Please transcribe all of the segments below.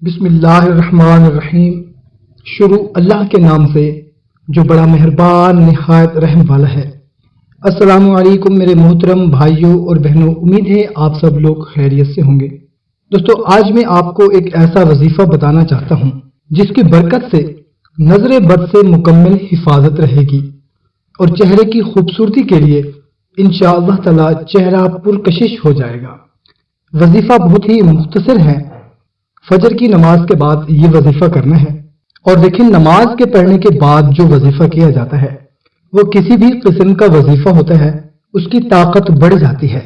بسم اللہ الرحمن الرحیم۔ شروع اللہ کے نام سے جو بڑا مہربان نہایت رحم والا ہے۔ السلام علیکم میرے محترم بھائیوں اور بہنوں، امید ہے آپ سب لوگ خیریت سے ہوں گے۔ دوستو، آج میں آپ کو ایک ایسا وظیفہ بتانا چاہتا ہوں جس کی برکت سے نظر بد سے مکمل حفاظت رہے گی اور چہرے کی خوبصورتی کے لیے انشاءاللہ تعالی چہرہ پرکشش ہو جائے گا۔ وظیفہ بہت ہی مختصر ہے۔ فجر کی نماز کے بعد یہ وظیفہ کرنا ہے، اور دیکھیں نماز کے پڑھنے کے بعد جو وظیفہ کیا جاتا ہے وہ کسی بھی قسم کا وظیفہ ہوتا ہے، اس کی طاقت بڑھ جاتی ہے۔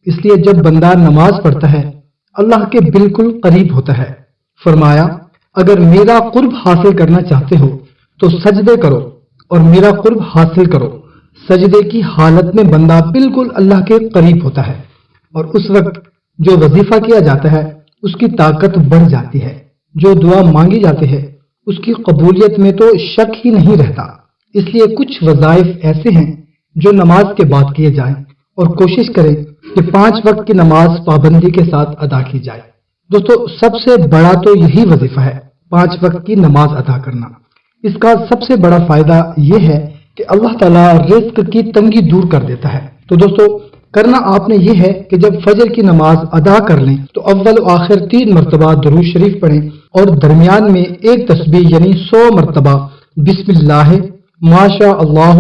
اس لیے جب بندہ نماز پڑھتا ہے اللہ کے بالکل قریب ہوتا ہے۔ فرمایا، اگر میرا قرب حاصل کرنا چاہتے ہو تو سجدے کرو اور میرا قرب حاصل کرو۔ سجدے کی حالت میں بندہ بالکل اللہ کے قریب ہوتا ہے، اور اس وقت جو وظیفہ کیا جاتا ہے اس کی طاقت بڑھ جاتی ہے۔ جو دعا مانگی جاتی ہے اس کی قبولیت میں تو شک ہی نہیں رہتا۔ اس لیے کچھ وظائف ایسے ہیں جو نماز کے بعد کیے جائیں، اور کوشش کریں کہ 5 وقت کی نماز پابندی کے ساتھ ادا کی جائے۔ دوستو، سب سے بڑا تو یہی وظیفہ ہے، 5 وقت کی نماز ادا کرنا۔ اس کا سب سے بڑا فائدہ یہ ہے کہ اللہ تعالیٰ رزق کی تنگی دور کر دیتا ہے۔ تو دوستو، کرنا آپ نے یہ ہے کہ جب فجر کی نماز ادا کر لیں تو اول و آخر 3 مرتبہ درود شریف پڑھیں، اور درمیان میں ایک تسبیح یعنی 100 مرتبہ بسم اللہ ماشاء اللہ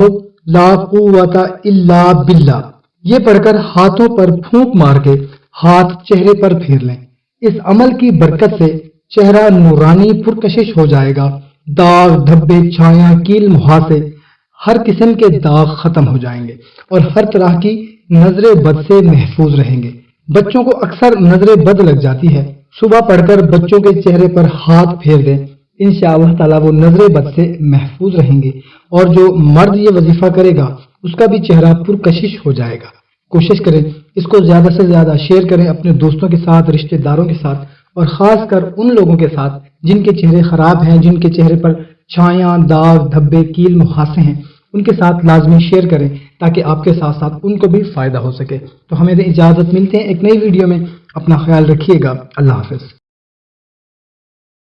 لا قوت الا باللہ یہ پڑھ کر ہاتھوں پر پھونک مار کے ہاتھ چہرے پر پھیر لیں۔ اس عمل کی برکت سے چہرہ نورانی پرکشش ہو جائے گا۔ داغ، دھبے، چھایاں، کیل، مہاسے، ہر قسم کے داغ ختم ہو جائیں گے اور ہر طرح کی نظر بد سے محفوظ رہیں گے۔ بچوں کو اکثر نظر بد لگ جاتی ہے، صبح پڑھ کر بچوں کے چہرے پر ہاتھ پھیر دیں، انشاءاللہ تعالیٰ وہ نظر بد سے محفوظ رہیں گے۔ اور جو مرد یہ وظیفہ کرے گا اس کا بھی چہرہ پرکشش ہو جائے گا۔ کوشش کریں اس کو زیادہ سے زیادہ شیئر کریں اپنے دوستوں کے ساتھ، رشتہ داروں کے ساتھ، اور خاص کر ان لوگوں کے ساتھ جن کے چہرے خراب ہیں، جن کے چہرے پر چھایاں، داغ، دھبے، کیل، مہاسے ہیں، ان کے ساتھ لازمی شیئر کریں تاکہ آپ کے ساتھ ساتھ ان کو بھی فائدہ ہو سکے۔ تو ہمیں اجازت، ملتے ہیں ایک نئی ویڈیو میں۔ اپنا خیال رکھیے گا۔ اللہ حافظ۔